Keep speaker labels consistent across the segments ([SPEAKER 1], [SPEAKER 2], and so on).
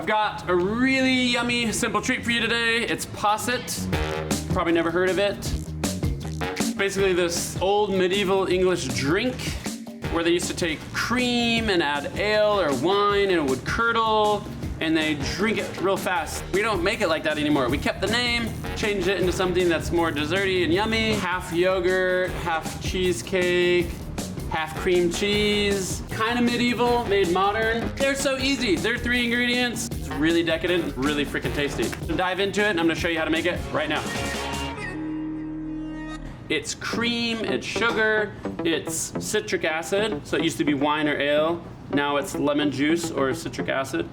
[SPEAKER 1] I've got a really yummy, simple treat for you today. It's Posset. Probably never heard of it. Basically this old medieval English drink where they used to take cream and add ale or wine and it would curdle and they drink it real fast. We don't make it like that anymore. We kept the name, changed it into something that's more desserty and yummy. Half yogurt, half cheesecake, half cream cheese. Kind of medieval, made modern. They're so easy. They're 3 ingredients. It's really decadent, really freaking tasty. So dive into it and I'm gonna show you how to make it right now. It's cream, it's sugar, it's citric acid. So it used to be wine or ale. Now it's lemon juice or citric acid.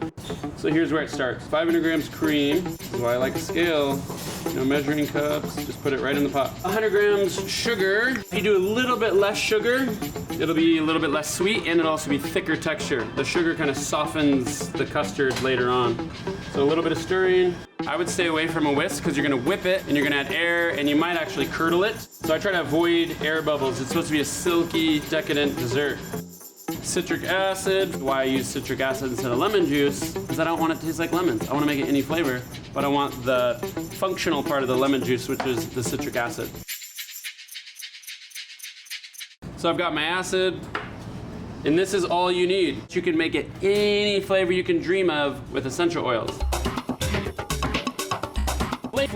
[SPEAKER 1] So here's where it starts. 500 grams cream. This is why I like a scale. No measuring cups, just put it right in the pot. 100 grams sugar. If you do a little bit less sugar, it'll be a little bit less sweet and it'll also be thicker texture. The sugar kind of softens the custard later on. So a little bit of stirring. I would stay away from a whisk because you're gonna whip it and you're gonna add air and you might actually curdle it. So I try to avoid air bubbles. It's supposed to be a silky, decadent dessert. Citric acid. Why I use citric acid instead of lemon juice is I don't want it to taste like lemons. I want to make it any flavor, but I want the functional part of the lemon juice, which is the citric acid. So I've got my acid, and this is all you need. You can make it any flavor you can dream of with essential oils.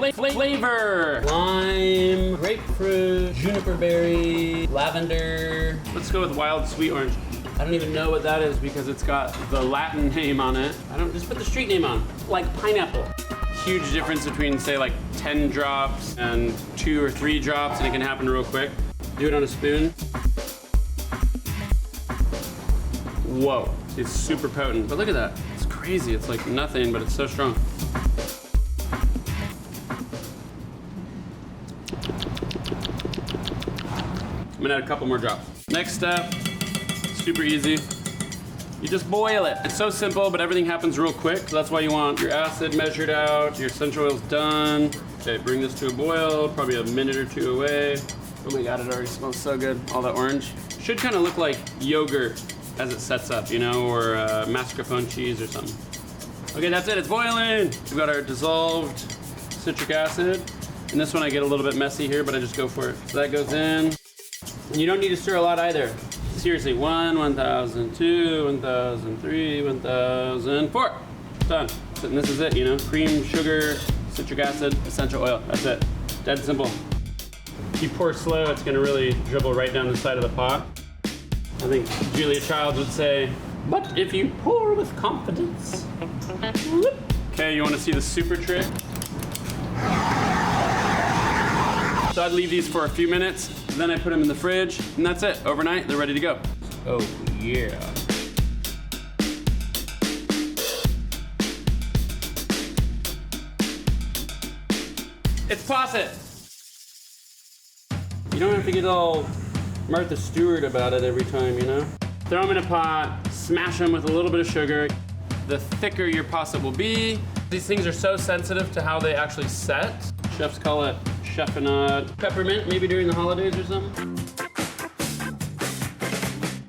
[SPEAKER 1] Flavor! Lime, grapefruit, juniper berry, lavender. Let's go with wild sweet orange. I don't even know what that is because it's got the Latin name on it. Just put the street name on, like pineapple. Huge difference between say like 10 drops and 2 or 3 drops and it can happen real quick. Do it on a spoon. Whoa, it's super potent, but look at that. It's crazy, it's like nothing, but it's so strong. I'm gonna add a couple more drops. Next step, super easy. You just boil it. It's so simple, but everything happens real quick. So that's why you want your acid measured out, your essential oils done. Okay, bring this to a boil, probably a minute or 2 away. Oh my God, it already smells so good. All that orange. Should kind of look like yogurt as it sets up, you know, or mascarpone cheese or something. Okay, that's it, it's boiling. We've got our dissolved citric acid. And this one I get a little bit messy here, but I just go for it. So that goes in. And you don't need to stir a lot either. Seriously, 1, 1,000, 2, 1,000, 3, 1,004. Done. And this is it, you know, cream, sugar, citric acid, essential oil. That's it. Dead simple. If you pour slow, it's gonna really dribble right down the side of the pot. I think Julia Childs would say, but if you pour with confidence. Whoop. Okay, you wanna see the super trick? So I'd leave these for a few minutes, then I put them in the fridge, and that's it. Overnight, they're ready to go. Oh, yeah. It's Posset. You don't have to get all Martha Stewart about it every time, you know? Throw them in a pot, smash them with a little bit of sugar. The thicker your Posset will be. These things are so sensitive to how they actually set. Chefs call it chiffonade. Peppermint, maybe during the holidays or something.